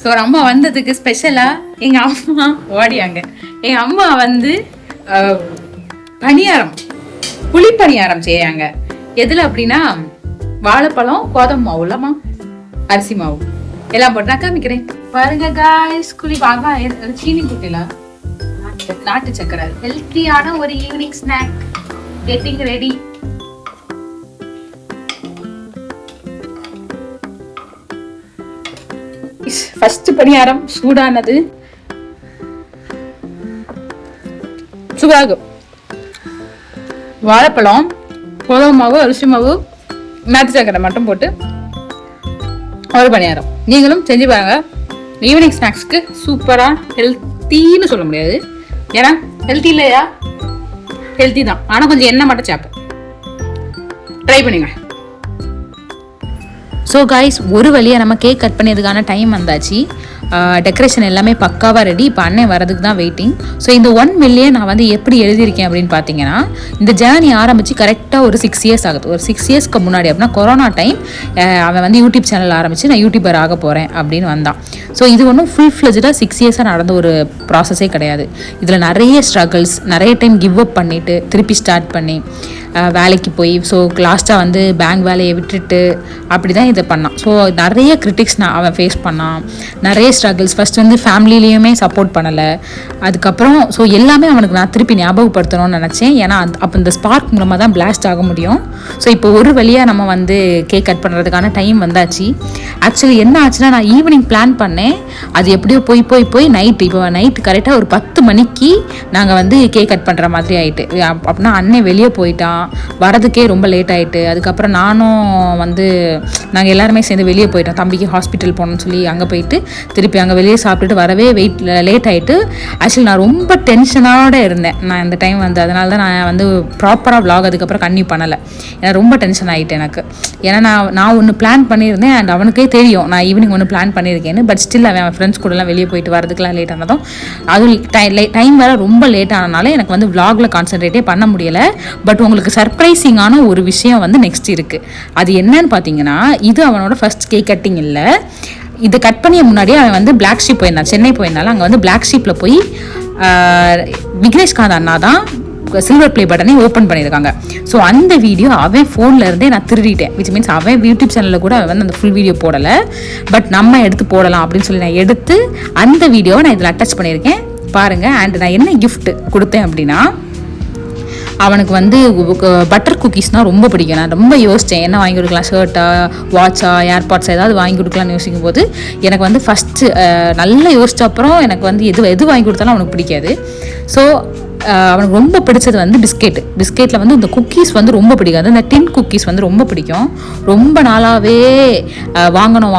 So ஒரு அம்மா வந்ததுக்கு ஸ்பெஷலாக எங்கள் அம்மா ஓடியாங்க. எங்கள் அம்மா வந்து பணியாரம், புளி பணியாரம் செய்யாங்க. எதில் அப்படின்னா வாழைப்பழம், கோதம்பு மாவு இல்லம்மா, அரிசி மாவு எல்லாம் போட்டு நான் காமிக்கிறேன் பாருங்க காய்ஸ். குழி வாங்க, சீனி குட்டில நாட்டு சக்கரை, ஹெல்த்தியான ஒரு evening snack getting ready. First paniyaram சூடானது, சூடாகும். வாழைப்பழம், கோதுமை மாவு, அரிசி மாவு, நாட்டு சக்கரை மட்டும் போட்டு ஒரு பணியாரம். நீங்களும் செஞ்சு பாருங்க. ஈவினிங் ஸ்நாக்ஸ்க்கு சூப்பரா, ஹெல்த்தின்னு சொல்ல முடியாது, ஏன்னா ஹெல்த்தி இல்லையா, ஹெல்த்தி தான், ஆனா கொஞ்சம் எண்ணெய் மட்டும் சாப்பிடும். ட்ரை பண்ணுங்க. ஸோ காய்ஸ், ஒரு வழியாக நம்ம கேக் கட் பண்ணதுக்கான டைம் வந்தாச்சு. டெக்கரேஷன் எல்லாமே பக்காவாக ரெடி. இப்போ அண்ணன் வரதுக்கு தான் வெயிட்டிங். ஸோ இந்த 1 மில்லியன் நான் வந்து எப்படி எழுதியிருக்கேன் அப்படின்னு பார்த்தீங்கன்னா, இந்த ஜேர்னி ஆரம்பித்து கரெக்டாக ஒரு 6 இயர்ஸ் ஆகுது. ஒரு 6 இயர்ஸ்க்கு முன்னாடி அப்படின்னா கொரோனா டைம் அவன் வந்து யூடியூப் சேனல் ஆரம்பித்து நான் யூடியூபர் ஆக போகிறேன் அப்படின்னு வந்தான். ஸோ இது ஒன்றும் ஃபுல் ஃப்ளெஜ்டாக 6 இயர்ஸாக நடந்த ஒரு ப்ராசஸே கிடையாது. இதில் நிறைய ஸ்ட்ரகிள்ஸ், நிறைய டைம் கிவ் அப் பண்ணிவிட்டு திருப்பி ஸ்டார்ட் பண்ணி வேலைக்கு போய், ஸோ லாஸ்ட்டாக வந்து பேங்க் வேலையை விட்டுட்டு அப்படி தான் இதை பண்ணான். ஸோ நிறைய கிரிட்டிக்ஸ் அவன் ஃபேஸ் பண்ணான், நிறைய ஸ்ட்ரகிள்ஸ். ஃபஸ்ட் வந்து ஃபேமிலிலேயுமே சப்போர்ட் பண்ணலை. அதுக்கப்புறம் ஸோ எல்லாமே அவனுக்கு நான் திருப்பி ஞாபகப்படுத்தணும்னு நினச்சேன். ஏன்னா அப்போ இந்த ஸ்பார்க் மூலமாக தான் பிளாஸ்ட் ஆக முடியும். ஸோ இப்போ ஒரு வழியாக நம்ம வந்து கேக் கட் பண்ணுறதுக்கான டைம் வந்தாச்சு. ஆக்சுவலி என்ன ஆச்சுன்னா, நான் ஈவினிங் பிளான் பண்ணேன், அது எப்படியோ போய் நைட்டு, இப்போ நைட்டு கரெக்டாக ஒரு 10 மணிக்கு நாங்கள் வந்து கேக் கட் பண்ணுற மாதிரி ஆகிட்டு. அப்படின்னா அண்ணன் வெளியே போயிட்டான், வரதுக்கே ரொம்ப லேட் ஆகிட்டு. அதுக்கப்புறம் நானும் வந்து நாங்கள் எல்லாருமே சேர்ந்து வெளியே போயிட்டோம். தம்பிக்கு ஹாஸ்பிட்டல் போகணும்னு சொல்லி அங்கே போயிட்டு திருப்பி அங்கே வெளியே சாப்பிட்டுட்டு வரவே லேட் ஆகிட்டு. ஆக்சுவலி நான் ரொம்ப டென்ஷனோடு இருந்தேன் நான் இந்த டைம் வந்து. அதனால தான் நான் வந்து ப்ராப்பராக vlog அதுக்கப்புறம் கன்டினியூ பண்ணலை. ஏன்னா ரொம்ப டென்ஷன் ஆகிட்டேன் எனக்கு. ஏன்னா நான் ஒன்று பிளான் பண்ணியிருந்தேன், அண்ட் அவனுக்கே தெரியும் நான் ஈவினிங் ஒன்று பிளான் பண்ணியிருக்கேன்னு. பட் ஸ்டில் அவன் ஃப்ரெண்ட்ஸ் கூடலாம் வெளியே போயிட்டு வரதுக்குலாம் லேட் ஆனதும், அதுவும் டைம் வேறு ரொம்ப லேட் ஆனதுனால எனக்கு வந்து vlogல கான்சென்ட்ரேட்டே பண்ண முடியலை. பட் உங்களுக்கு சர்ப்ரைசிங்கான ஒரு விஷயம் வந்து நெக்ஸ்ட் இருக்குது. அது என்னன்னு பார்த்தீங்கன்னா, இது அவனோட ஃபர்ஸ்ட் கேக் கட்டிங் இல்லை. இதை கட் பண்ணிய முன்னாடியே அவன் வந்து பிளாக் ஷீப் போயிருந்தான், சென்னை போயிருந்தாலும் அங்கே வந்து பிளாக் ஷீப்பில் போய் விக்னேஷ்காந்த் அண்ணா தான் சில்வர் ப்ளே பட்டனை ஓப்பன் பண்ணியிருக்காங்க. ஸோ அந்த வீடியோ அவன் ஃபோனில் இருந்தே நான் திருடிட்டேன். விச் மீன்ஸ் அவன் யூடியூப் சேனலில் கூட அவன் வந்து அந்த ஃபுல் வீடியோ போடலை. பட் நம்ம எடுத்து போடலாம் அப்படின்னு சொல்லி நான் எடுத்து அந்த வீடியோவை நான் இதில் அட்டாச் பண்ணியிருக்கேன் பாருங்கள். அண்ட் நான் என்ன கிஃப்ட் கொடுத்தேன் அப்படின்னா, அவனுக்கு வந்து பட்டர் குக்கீஸ்னால் ரொம்ப பிடிக்கும். நான் ரொம்ப யோசித்தேன் என்ன வாங்கி கொடுக்கலாம், ஷர்ட்டா, வாட்சா, ஏர்பாட்ஸ் ஏதாவது வாங்கி கொடுக்கலான்னு யோசிக்கும் போது எனக்கு வந்து ஃபஸ்ட்டு நல்லா யோசித்த அப்புறம் எனக்கு வந்து எது வாங்கி கொடுத்தாலும் அவனுக்கு பிடிக்காது. ஸோ அவனுக்கு ரொம்ப பிடிச்சது வந்து பிஸ்கெட்டில் வந்து இந்த குக்கீஸ் வந்து ரொம்ப பிடிக்காது. இந்த டின் குக்கீஸ் வந்து ரொம்ப பிடிக்கும். ரொம்ப நாளாகவே வாங்கணும்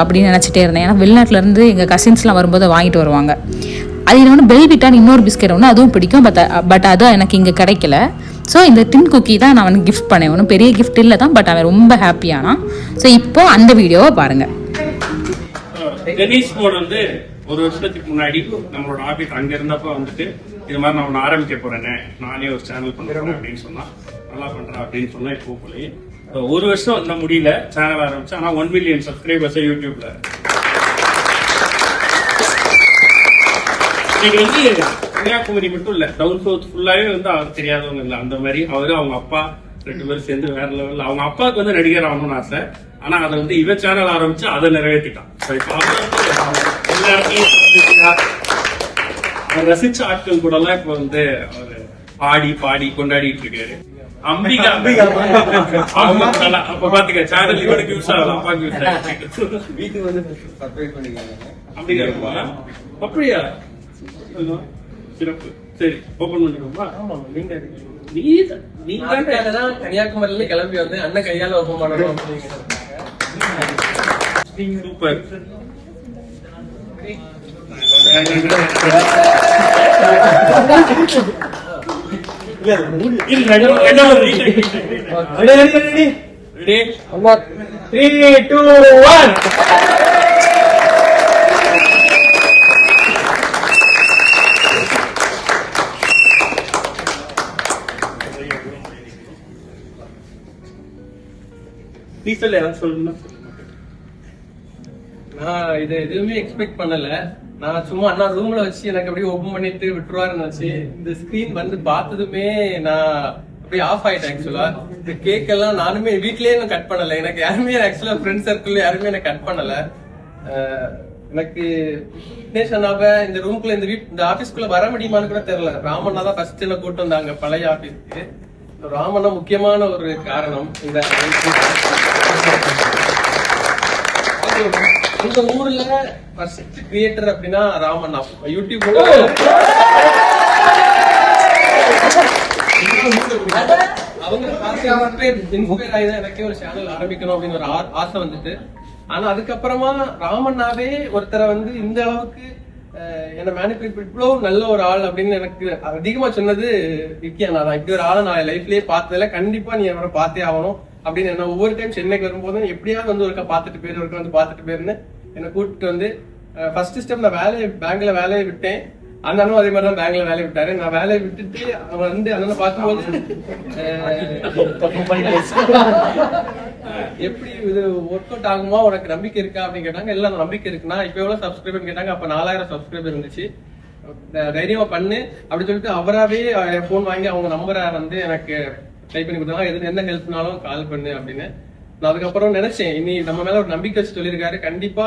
அப்படின்னு நினச்சிட்டே இருந்தேன். ஏன்னா வெளிநாட்டிலேருந்து எங்கள் கசின்ஸ்லாம் வரும்போது வாங்கிட்டு வருவாங்க. அது இன்னொன்று பெல்விட்டான்னு இன்னொரு பிஸ்கெட் ஒன்று, அதுவும் பிடிக்கும். பட் அது எனக்கு இங்கே கிடைக்கல. ஸோ இந்த டின் குக்கி தான் நான் அவனுக்கு கிஃப்ட் பண்ணேன். ஒன்றும் பெரிய கிஃப்ட் இல்லை தான், பட் அவன் ரொம்ப ஹாப்பியானான். ஸோ இப்போ அந்த வீடியோவை பாருங்கள். டென்னிஸ் போர்டு வந்து ஒரு வருஷத்துக்கு முன்னாடி நம்மளோட ஆபீஸ் அங்க இருந்தப்ப வந்துட்டு இது மாதிரி நான் ஆரம்பிக்க போறேன்னு, நானே ஒரு சேனல் பண்றேன் அப்படின்னு சொன்னா, நல்லா பண்றேன் அப்படின்னு சொன்னா. இப்போ போய் ஒரு வருஷம் இன்னும் முடியல சேனல் ஆரம்பிச்சு. ஆனா 1 மில்லியன் சப்ஸ்கிரைபர்ஸ் யூடியூப்ல. இன்னைக்கு வந்து கன்னியாகுமரி மட்டும் இல்ல, டவுன் சவுத் ஃபுல்லாவே வந்து அவர் தெரியாதவங்க இல்லை. அந்த மாதிரி அவரு அவங்க அப்பா 2 பேரும் சேர்ந்து வேற லெவல்ல. அவங்க அப்பாவுக்கு வந்து நடிகர் ஆகணும்னு ஆசை, ஆனா அதை வந்து இவன் சேனல் ஆரம்பிச்சு அதை நிறைவேற்றிட்டான். எல்லா இடத்துலயும் ரசிச்ச ஆட்கள் கூட எல்லாம் இப்ப வந்து அவரு பாடி கொண்டாடிட்டு இருக்காரு. அம்பிகா அப்ப பாத்துக்க சேனல் இவனுக்கு யூஸ் ஆகலாம், அப்பாவுக்கு யூஸ் ஆகும். வீட்டுக்கு வந்து அம்பிகா அப்படியா? சிறப்பு. சரி, ஓபன் பண்ணிக்கோமா. நீ கன்னியாகுமரியில கிளம்பி வந்து அண்ணன் கையால ஓபன் பண்ணணும். சூப்பர். நான் இது எதுவுமே எக்ஸ்பெக்ட் பண்ணல. நான் சும்மா அண்ணா ரூம்ல வச்சு எனக்கு அப்படியே ஓபன் பண்ணிட்டு விட்டுருவாருன்னு நினைச்சு இந்த ஸ்கிரீன் வந்து பார்த்ததுமே நான் அப்படியே ஆஃப் ஆயிட்டேன். ஆக்சுவலா இந்த கேக் எல்லாம் நானுமே வீட்லயே நான் கட் பண்ணல. எனக்கு யாருமே ஆக்சுவலா ஃப்ரெண்ட் சர்க்கிள் யாருமே எனக்கு கட் பண்ணல. எனக்கு விக்னேஷ் அண்ணாவை இந்த ரூம்குள்ள இந்த ஆபீஸ்க்குள்ள வர முடியுமான்னு கூட தெரியல. ராமண்ணா தான் ஃபர்ஸ்ட் என்ன கூட்டு வந்தாங்க பழைய ஆபீஸ்க்கு. ராமண்ணா முக்கியமான ஒரு காரணம். இந்த ஊர்ல ஃபர்ஸ்ட் கிரியேட்டர் அப்படின்னா ராமண்ணா. யூடியூப் அவங்க இன்ஸ்பயர் ஆகி தான் எனக்கே ஒரு சேனல் ஆரம்பிக்கணும் அப்படின்னு ஒரு ஆசை வந்துட்டு. ஆனா அதுக்கப்புறமா ராமண்ணாவே ஒருத்தரை வந்து இந்த அளவுக்கு என்ன மேனிபுலேட் இவ்வளவு நல்ல ஒரு ஆள் அப்படின்னு எனக்கு அதிகமா சொன்னது விக்கியானா தான். இப்படி ஒரு ஆளை நான் லைஃப்லயே பார்த்ததுல கண்டிப்பா நீ அவரை பார்த்தே ஆகணும் அப்படின்னு என்ன ஒவ்வொரு டைம் சென்னைக்கு வரும்போது எப்படியாவது வந்து ஒருக்கா பார்த்துட்டு போயிரு ஒருக்கா வந்து பார்த்துட்டு போயிருன்னு என்னை கூப்பிட்டு வந்து ஃபர்ஸ்ட் ஸ்டெப் நான் பேங்க்ல வேலையை விட்டேன். அந்த அண்ணனும் அதே மாதிரிதான் பேங்க்ல வேலையை விட்டாரு. நான் வேலையை விட்டுட்டு அவன் வந்து அண்ணனை பார்க்கும்போது எப்படி இது ஒர்க் அவுட் ஆகுமா உனக்கு நம்பிக்கை இருக்கா அப்படின்னு கேட்டாங்க. எல்லாம் நம்பிக்கை இருக்குன்னா இப்ப எவ்வளவு சப்ஸ்கிரைபர் கேட்டாங்க. அப்ப 4000 சப்ஸ்கிரைபர் இருந்துச்சு. தைரியமா பண்ணு அப்படின்னு சொல்லிட்டு அவராவே போன் வாங்கி அவங்க நம்பரை வந்து எனக்கு டைப் பண்ணி கொடுத்தாங்க. எது என்ன ஹெல்ப்னாலும் கால் பண்ணு அப்படின்னு. நான் அதுக்கப்புறம் நினைச்சேன் இனி நம்ம மேல ஒரு நம்பிக்கை வச்சு சொல்லியிருக்காரு, கண்டிப்பா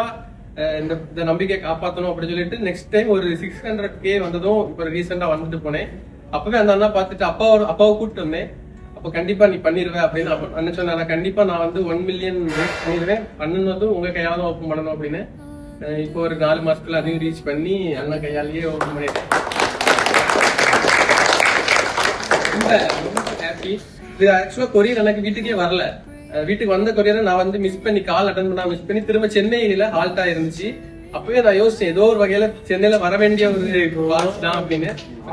இந்த நம்பிக்கையை காப்பாற்றணும் அப்படின்னு சொல்லிட்டு நெக்ஸ்ட் டைம் ஒரு 600K வந்ததும் இப்ப ரீசெண்டா வந்துட்டு போனேன். அப்பவே அந்த அண்ணா பார்த்துட்டு அப்பாவை கூப்பிட்டு வந்தேன். அப்ப கண்டிப்பா நீ பண்ணிருவேன் அப்படின்னு அண்ணன் சொன்னேன். கண்டிப்பா நான் வந்து 1 மில்லியன் பண்ணிடுவேன், பண்ணுனதும் உங்க கையால தான் ஓப்பன் பண்ணணும் அப்படின்னு. இப்போ ஒரு 4 மாசத்துல அதையும் ரீச் பண்ணி அண்ணன் கையாலேயே ஓப்பன் பண்ணிட்டேன். ரொம்ப ஹாப்பி. இது ஆக்சுவலா கொரியர் எனக்கு வீட்டுக்கே வரல. வீட்டுக்கு வந்த கொரியரை நான் வந்து மிஸ் பண்ணி கால் அட்டன் பண்ணா மிஸ் பண்ணி திரும்ப சென்னையில ஹால்ட் ஆயிருந்துச்சு. அப்பவே நான் யோசிச்சேன் ஏதோ ஒரு வகையில சென்னையில வர வேண்டிய ஒரு வாட்ச் தான் அப்படின்னு.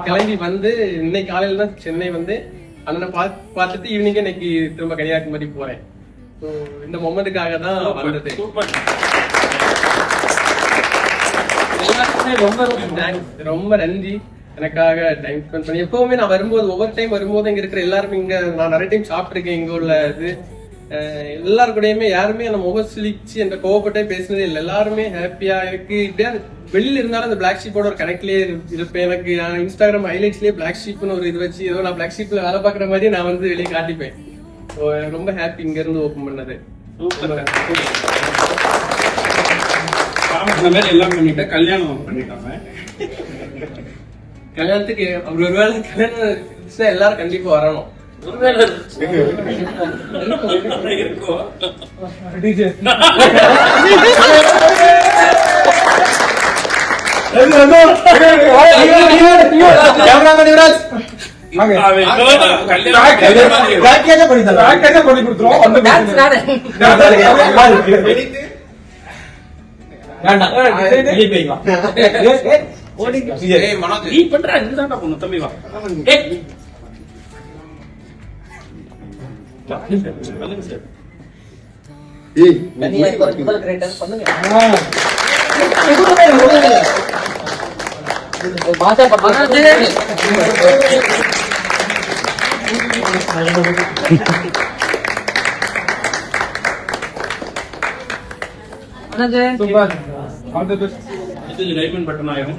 கிளம்பி வந்து இன்னைக்கு காலையில தான் சென்னை வந்து அண்ணனை பார்த்துட்டு ஈவினிங்கே இன்னைக்கு திரும்ப கன்னியாகுமரி போறேன். இந்த மொமெண்ட்டுக்காக தான் வந்தது. எல்லாருக்குமே ரொம்ப தேங்க்ஸ், ரொம்ப நன்றி எனக்காக டைம் ஸ்பெண்ட் பண்ணி. எப்பவுமே நான் வரும்போது ஒவ்வொரு டைம் வரும்போது இங்க இருக்கிற எல்லாருமே இங்க நான் நிறைய டைம் சாப்பிட்டுருக்கேன். இங்க உள்ள இது எல்லாரு கூடயுமே யாருமே என்ன முகம் சுளிச்சு என்ற கோவப்பட்டே பேசினதே இல்லை. எல்லாருமே ஹாப்பியா இருக்கு. இப்படியா வெளியில இருந்தாலும் அந்த பிளாக் ஷீப்போட ஒரு கனெக்ட்லயே இருப்பேன். எனக்கு நான் இன்ஸ்டாகிராம் ஹைலைட்ஸ்லயே பிளாக் ஷீப்னு ஒரு இது வச்சு ஏதோ நான் பிளாக் ஷீப்ல வேலை பாக்குற மாதிரி நான் வந்து வெளியே காட்டிப்பேன். ரொம்ப ஹாப்பி இங்க இருந்து ஓபன் பண்ணது. எல்லாம் பண்ணிட்டு கல்யாணம் பண்ணிட்டாங்க. கல்யாணத்துக்கு ஒருவேளை கல்யாணம் எல்லாரும் கண்டிப்பா வரணும். நீ பண்ற இதுதான் பொண்ணு தம்பி வா. டைமண்ட் பட்டன் ஆயிரும்.